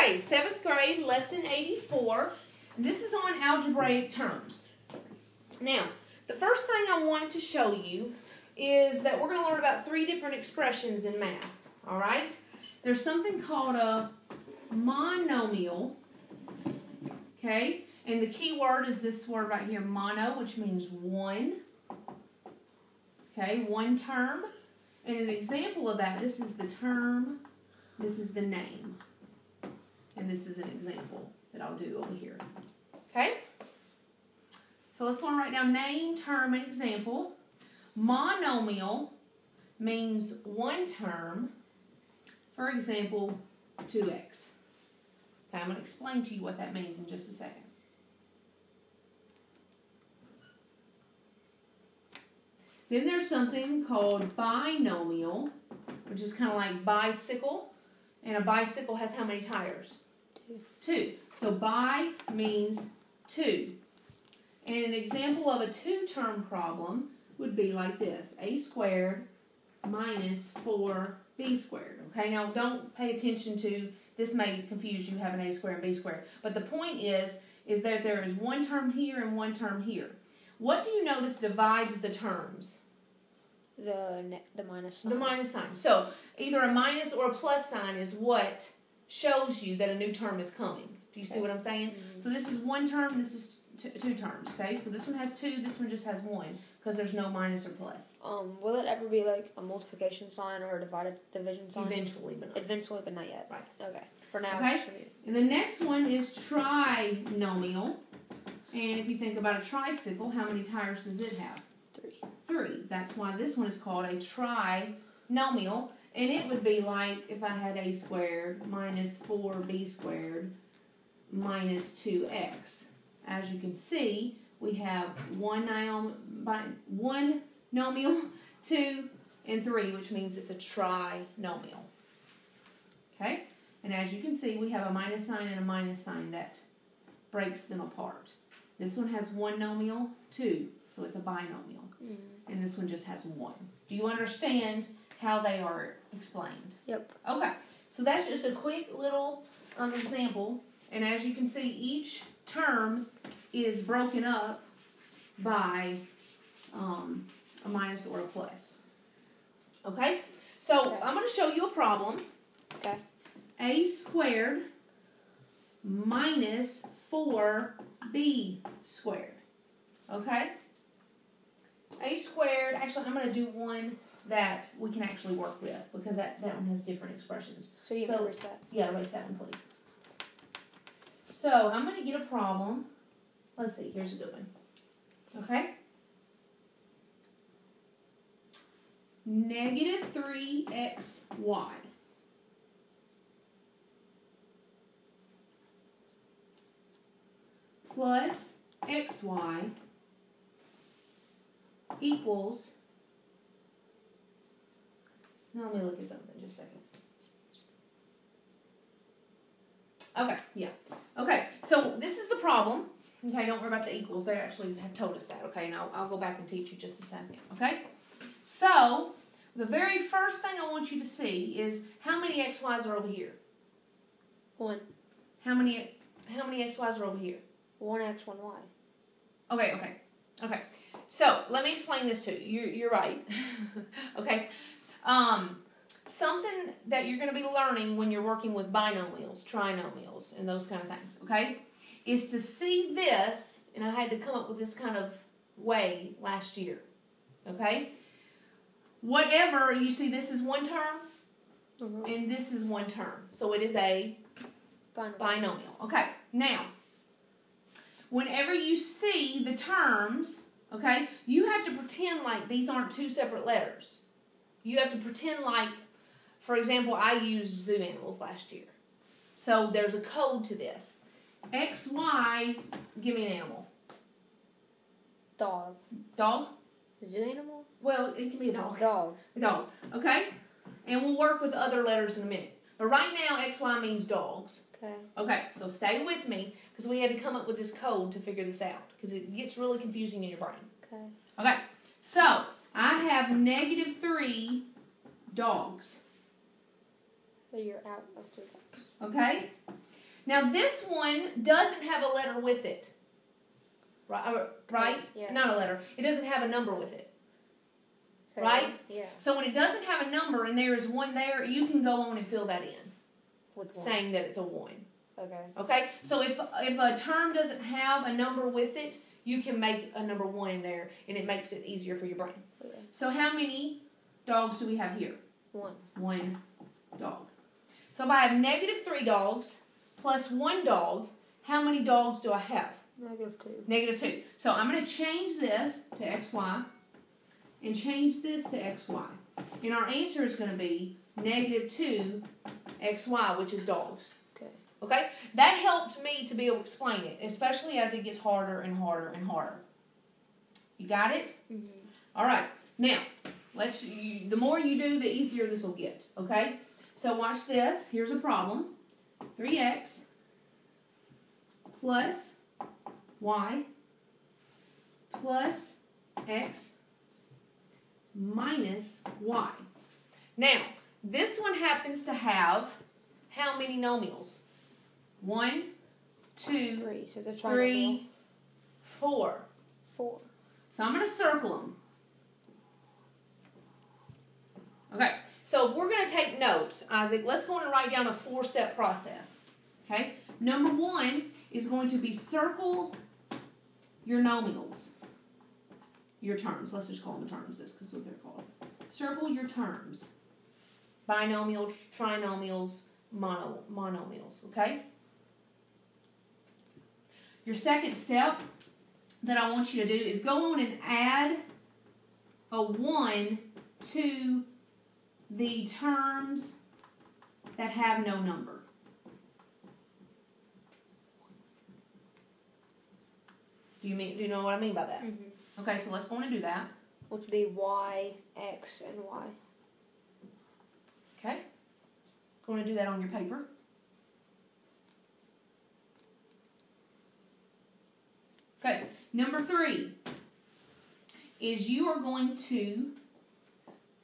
Okay, 7th grade, lesson 84. This is on algebraic terms. Now, the first thing I want to show you is that we're going to learn about 3 different expressions in math. All right? There's something called a monomial. Okay? And the key word is this word right here, mono, which means one. Okay, one term. And an example of that, this is the term, this is the name. And this is an example that I'll do over here. Okay? So let's go and write down name, term, and example. Monomial means one term. For example, 2x. Okay, I'm going to explain to you what that means in just a second. Then there's something called binomial, which is kind of like bicycle. And a bicycle has how many tires? 2. So bi means 2. And an example of a 2-term problem would be like this. A squared minus 4b squared. Okay, now don't pay attention to, this may confuse you having a squared and b squared. But the point is that there is one term here and one term here. What do you notice divides the terms? The minus sign. The minus sign. So either a minus or a plus sign is what shows you that a new term is coming. Do you see what I'm saying? Mm-hmm. So this is one term, this is 2 terms, okay? So this one has 2, this one just has 1, because there's no minus or plus. Will it ever be like a multiplication sign or a division sign? Eventually, but not. Eventually, but not yet. Right. Okay. For now, okay? It's just And the next one is trinomial. And if you think about a tricycle, how many tires does it have? 3. That's why this one is called a trinomial. And it would be like if I had a squared minus 4b squared minus 2x. As you can see, we have one nomial, 2, and 3, which means it's a trinomial. Okay? And as you can see, we have a minus sign and a minus sign that breaks them apart. This one has one nomial, 2, so it's a binomial. And this one just has 1. Do you understand how they are explained? Yep. Okay, so that's just a quick little example. And as you can see, each term is broken up by a minus or a plus. Okay, so I'm going to show you a problem. Okay. A squared minus 4b squared. Okay? A squared, actually I'm going to do one that we can actually work with because that one has different expressions. So you can erase that? Yeah, erase that one please. So I'm going to get a problem. Let's see, here's a good one. Okay? Negative 3xy plus xy equals, now let me look at something just a second. Okay, yeah. Okay, so this is the problem. Okay, don't worry about the equals. They actually have told us that, okay? And I'll go back and teach you just a second, okay? So, the very first thing I want you to see is how many xy's are over here? 1. How many xy's are over here? 1x, 1y. Okay. So, let me explain this to you. You're right. Okay. Something that you're going to be learning when you're working with binomials, trinomials, and those kind of things, okay, is to see this, and I had to come up with this kind of way last year, okay? Whatever, you see this is one term, and this is one term. So it is a binomial. Okay, now, whenever you see the terms, okay, you have to pretend like these aren't 2 separate letters. You have to pretend like, for example, I used zoo animals last year. So there's a code to this. X, Y's, give me an animal. Dog. Dog? Zoo animal? Well, it can be a dog. Dog. A dog, okay? And we'll work with other letters in a minute. But right now, X, Y means dogs. Okay. Okay, so stay with me, because we had to come up with this code to figure this out, because it gets really confusing in your brain. Okay. Okay, so I have negative 3 dogs. So you're out of 3 dogs. Okay? Now this one doesn't have a letter with it. Right? Yeah. Not a letter. It doesn't have a number with it. Okay. Right? Yeah. So when it doesn't have a number and there is one there, you can go on and fill that in. With one. Saying that it's a 1. Okay. Okay? So if a term doesn't have a number with it, you can make a number 1 in there, and it makes it easier for your brain. Okay. So how many dogs do we have here? 1. 1 dog. So if I have -3 dogs plus 1 dog, how many dogs do I have? -2. -2. So I'm going to change this to xy and change this to xy. And our answer is going to be -2 xy, which is dogs. Okay. Okay? That helped me to be able to explain it, especially as it gets harder and harder and harder. You got it? Mm-hmm. All right. Now, the more you do, the easier this will get. Okay? So watch this. Here's a problem. 3x plus y plus x minus y. Now, this one happens to have how many nomials? 1, 2, 3. So the 3, 4. 4. So I'm going to circle them. Okay, so if we're going to take notes, Isaac, let's go and write down a 4-step process. Okay, number 1 is going to be circle your nomials, your terms. Let's just call them terms, this because what they're called. Circle your terms. Binomials, trinomials, monomials, okay? Your second step that I want you to do is go on and add a 1 to the terms that have no number. Do you know what I mean by that? Mm-hmm. Okay, so let's go on and do that. Which would be y, x, and y. Okay? Going to do that on your paper. Okay, number 3 is you are going to,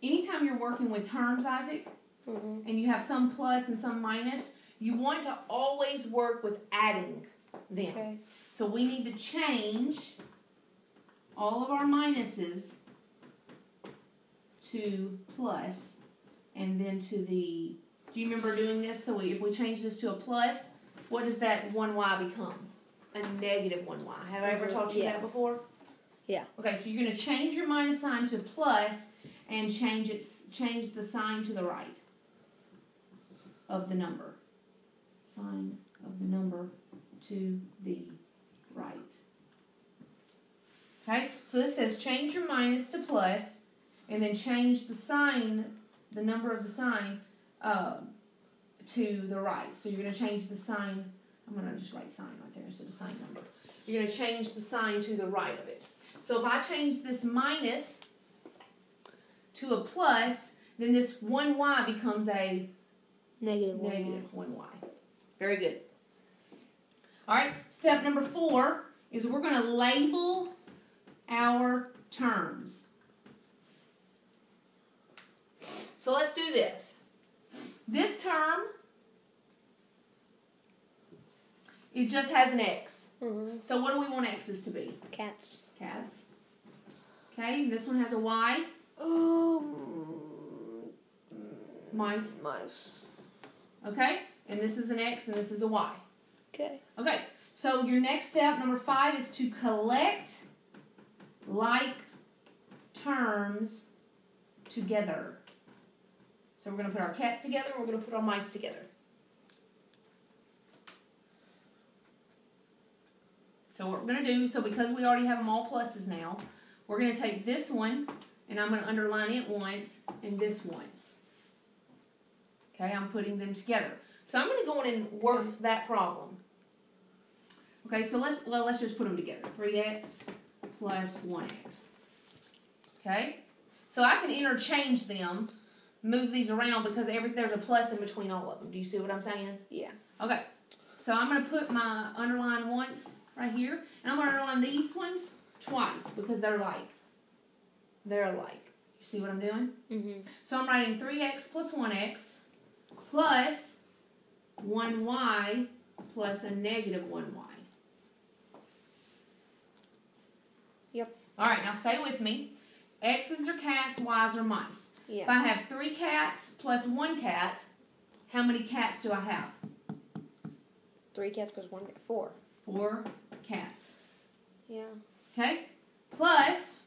anytime you're working with terms, Isaac, mm-hmm. and you have some plus and some minus, you want to always work with adding them. Okay. So we need to change all of our minuses to plus and then to the, do you remember doing this? So if we change this to a plus, what does that 1y become? A -1y. Have I ever taught you that before? Yeah. Okay, so you're going to change your minus sign to plus and change the sign to the right of the number. Sign of the number to the right. Okay, so this says change your minus to plus and then change the sign, the number of the sign, to the right. So you're going to change the sign. I'm going to just write sign right there instead of sign number. You're going to change the sign to the right of it. So if I change this minus to a plus, then this 1y becomes a -1y. Very good. All right, step number 4 is we're going to label our terms. So let's do this. This term, it just has an X. Mm-hmm. So what do we want X's to be? Cats. Cats. Okay, this one has a Y. Mice. Mice. Okay, and this is an X and this is a Y. Okay. Okay, so your next step, number 5, is to collect like terms together. So we're going to put our cats together and we're going to put our mice together. So what we're going to do, so because we already have them all pluses now, we're going to take this one and I'm going to underline it once and this once. Okay, I'm putting them together. So I'm going to go in and work that problem. Okay, so let's just put them together. 3x plus 1x. Okay, so I can interchange them, move these around because there's a plus in between all of them. Do you see what I'm saying? Yeah. Okay, so I'm going to put my underline once right here, and I'm going to underline these ones twice because they're alike. They're alike. You see what I'm doing? Mm-hmm. So I'm writing 3x plus 1x plus 1y plus a negative 1y. Yep. All right, now stay with me. X's are cats, Y's are mice. Yeah. If I have 3 cats plus 1 cat, how many cats do I have? 3 cats plus 1 cat. 4. 4 cats. Yeah. Okay? Plus,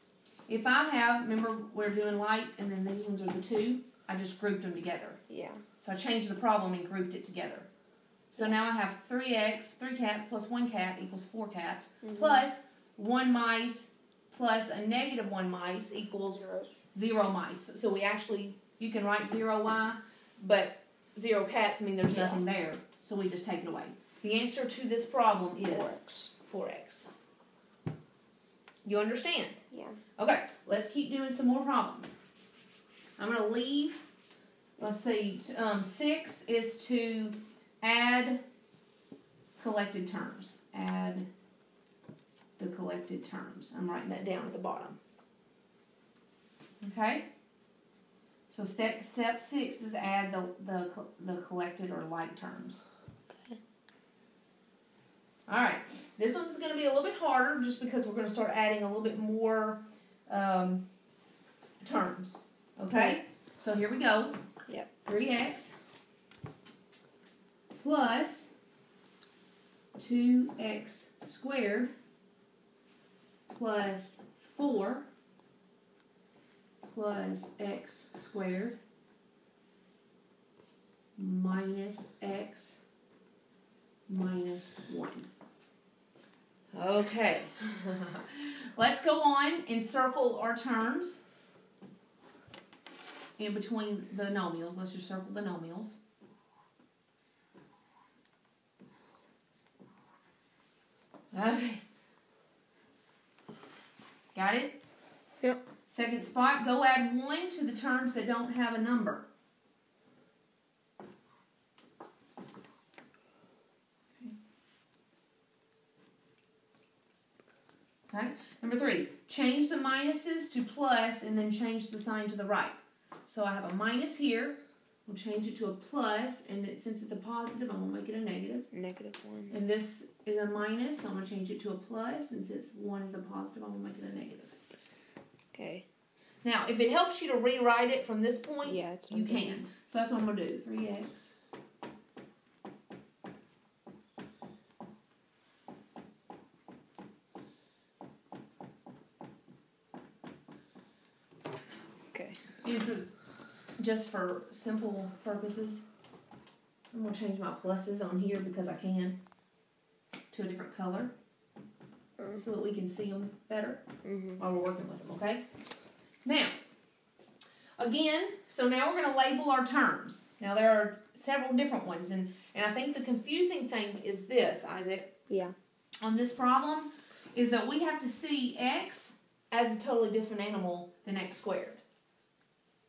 if I have, remember we're doing light and then these ones are the 2, I just grouped them together. Yeah. So I changed the problem and grouped it together. So now I have 3 cats plus 1 cat equals 4 cats, plus 1 mice plus a negative 1 mice equals 0 mice. So we actually, you can write 0y, but 0 cats mean there's nothing there. So we just take it away. The answer to this problem is 4x. You understand? Yeah. Okay, let's keep doing some more problems. I'm going to leave, let's see, 6 is to add collected terms. Add the collected terms. I'm writing that down at the bottom. Okay? So step 6 is add the collected or like terms. Okay. All right. This one's going to be a little bit harder just because we're going to start adding a little bit more terms. Okay? So here we go. Yep. 3x plus 2x squared plus 4 plus x squared minus x minus 1. Okay. Let's go on and circle our terms in between the nomials. Let's just circle the nomials. Okay. Got it? Yep. Second spot, go add 1 to the terms that don't have a number. Okay. Number 3, change the minuses to plus and then change the sign to the right. So I have a minus here. We'll change it to a plus, and since it's a positive, I'm going to make it a negative. Negative 1. And this is a minus, so I'm going to change it to a plus. And since 1 is a positive, I'm going to make it a negative. Okay. Now, if it helps you to rewrite it from this point, you okay. can. So that's what I'm going to do. 3x. Okay. Just for simple purposes, I'm going to change my pluses on here because I can to a different color so that we can see them better while we're working with them, okay? Now, again, so now we're going to label our terms. Now, there are several different ones, and I think the confusing thing is this, Isaac. Yeah. On this problem, is that we have to see x as a totally different animal than x squared.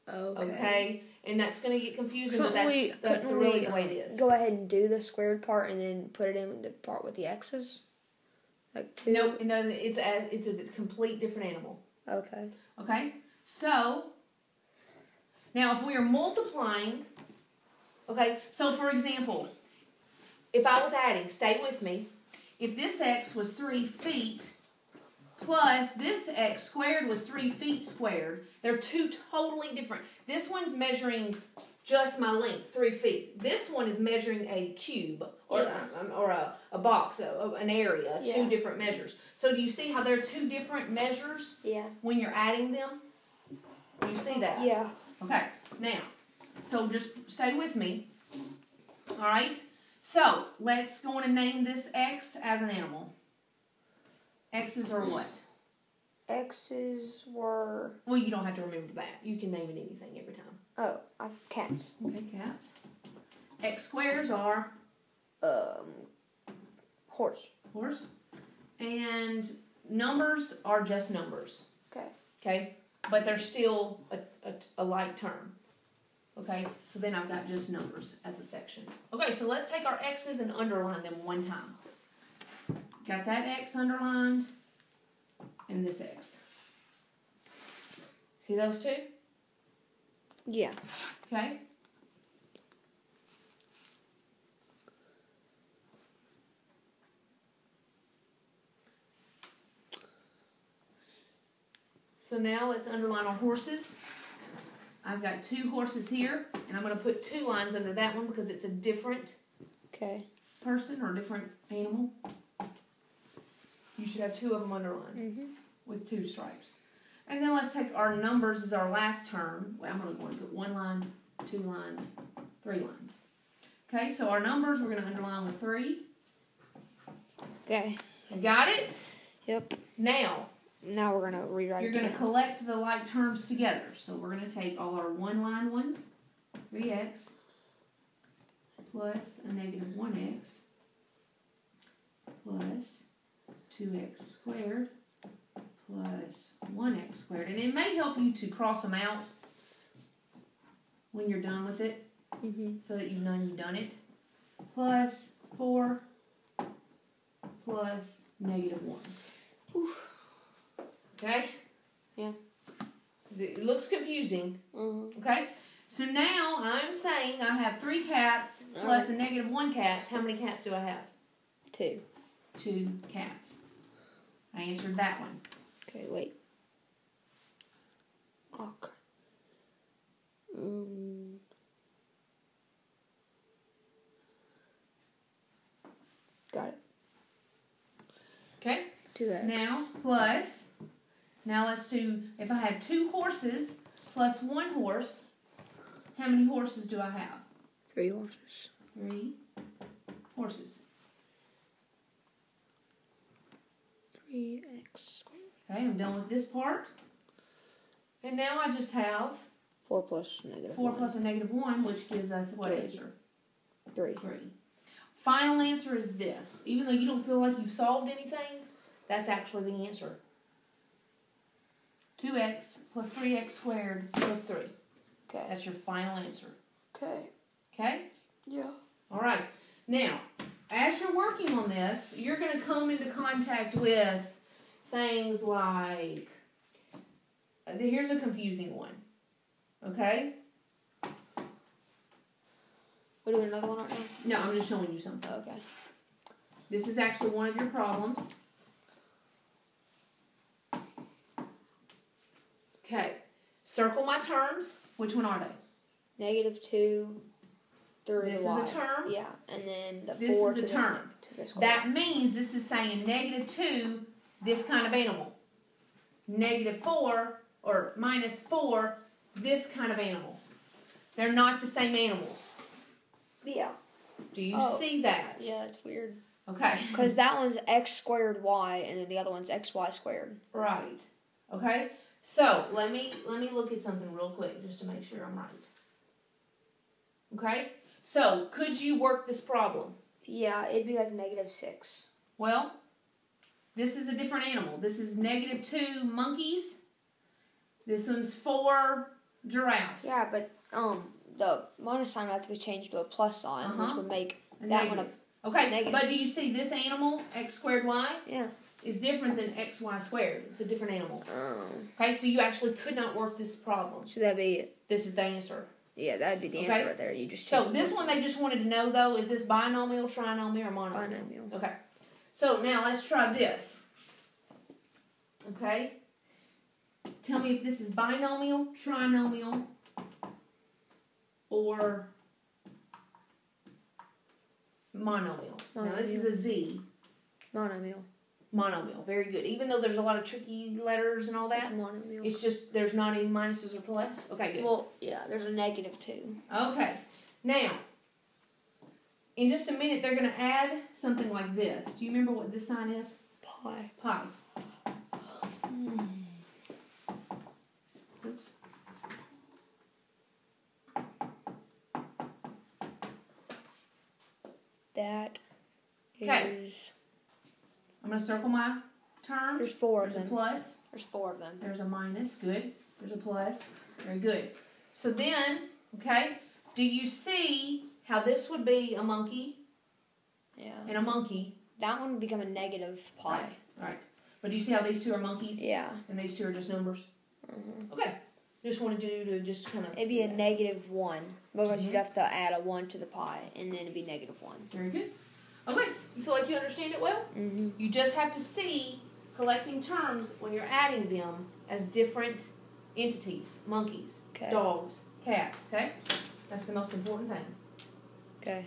Okay? And that's going to get confusing, but that's really the way it is. Go ahead and do the squared part and then put it in the part with the x's? Like 2? No, it doesn't. It's a complete different animal. Okay. Okay? So, now if we are multiplying, okay, so for example, if I was adding, stay with me, if this x was 3 feet plus this x squared was 3 feet squared, they're two totally different. This one's measuring just my length, 3 feet. This one is measuring a cube or a box, an area, 2 different measures. So do you see how they're 2 different measures when you're adding them? Do you see that? Yeah. Okay, now, so just stay with me. All right? So, let's go on and name this X as an animal. X's are what? X's were... Well, you don't have to remember that. You can name it anything every time. Oh, cats. Okay, cats. X squares are? Horse. Horse. And numbers are just numbers. Okay. Okay? But they're still a like term. Okay? So then I've got just numbers as a section. Okay, so let's take our X's and underline them one time. Got that X underlined and this X. See those two? Yeah. Okay? So now let's underline our horses. I've got 2 horses here, and I'm going to put 2 lines under that one because it's a different person or different animal. You should have 2 of them underlined with 2 stripes. And then let's take our numbers as our last term. Well, I'm going to go and put 1 line, 2 lines, 3 lines. Okay, so our numbers we're going to underline with 3. Okay. Got it? Yep. Now we're going to rewrite you're going to collect the like terms together. So we're going to take all our 1-line ones, 3x, plus a negative 1x, plus 2x squared, plus 1x squared. And it may help you to cross them out when you're done with it, so that you've done it, plus 4 plus negative 1. Oof. Okay? Yeah. It looks confusing. Okay? So now I'm saying I have 3 cats plus a negative 1 cat. How many cats do I have? 2. 2 cats. I answered that one. Okay, wait. Okay. Got it. Okay? 2x. Now, plus, now let's do, if I have 2 horses plus 1 horse, how many horses do I have? 3 horses. 3 horses. 3x squared. Okay, I'm done with this part. And now I just have 4 plus negative 4 1. plus a negative 1, which gives us what 3. answer? 3. 3. Final answer is this. Even though you don't feel like you've solved anything, that's actually the answer. 2x plus 3x squared plus 3. Okay. That's your final answer. Okay. Okay? Yeah. All right. Now, as you're working on this, you're going to come into contact with things like, here's a confusing one. Okay? We're doing another one right now? No, I'm just showing you something. Okay. This is actually one of your problems. Okay. Circle my terms. Which one are they? Negative 2 through This is y. a term. Yeah, and then the This 4 is a to term. To the square. That means this is saying negative 2, this kind of animal. Negative 4, or minus 4, this kind of animal. They're not the same animals. Yeah. Do you see that? Yeah, that's weird. Okay. Because that one's x squared y, and then the other one's xy squared. Right. Okay. So let me look at something real quick just to make sure I'm right. Okay. So could you work this problem? Yeah, it'd be like negative 6. Well, this is a different animal. This is negative 2 monkeys. This one's 4 giraffes. Yeah, but the minus sign would have to be changed to a plus sign, which would make that one a okay. negative. But do you see this animal, x squared y? Yeah. Is different than xy squared. It's a different animal. Oh. Okay, so you actually could not work this problem. So that'd be... This is the answer. Yeah, that'd be the answer right there. You just So this one they just wanted to know, though, is this binomial, trinomial, or monomial? Binomial. Okay. So now let's try this. Okay? Tell me if this is binomial, trinomial, or monomial. Now this is a Z. Monomial. Monomial. Very good. Even though there's a lot of tricky letters and all that. It's monomial. It's just there's not any minuses or plus. Okay, good. Well, yeah, there's a negative 2. Okay. Now, in just a minute, they're going to add something like this. Do you remember what this sign is? Pi. Pi. Oops. That Okay. is... I'm going to circle my terms. There's 4 of There's them. a plus. There's 4 of them. There's a minus. Good. There's a plus. Very good. So then, okay, do you see how this would be a monkey? Yeah. And a monkey. That one would become a negative pi. Right. But do you see how these two are monkeys? Yeah. And these two are just numbers? Mm-hmm. Okay. Just wanted you to just kind of... It'd be a negative 1, because you'd have to add a 1 to the pi, and then it'd be negative 1. Very good. Okay. You feel like you understand it well? Mm-hmm. You just have to see collecting terms when you're adding them as different entities. Monkeys, Okay. dogs, cats, okay? That's the most important thing. Okay.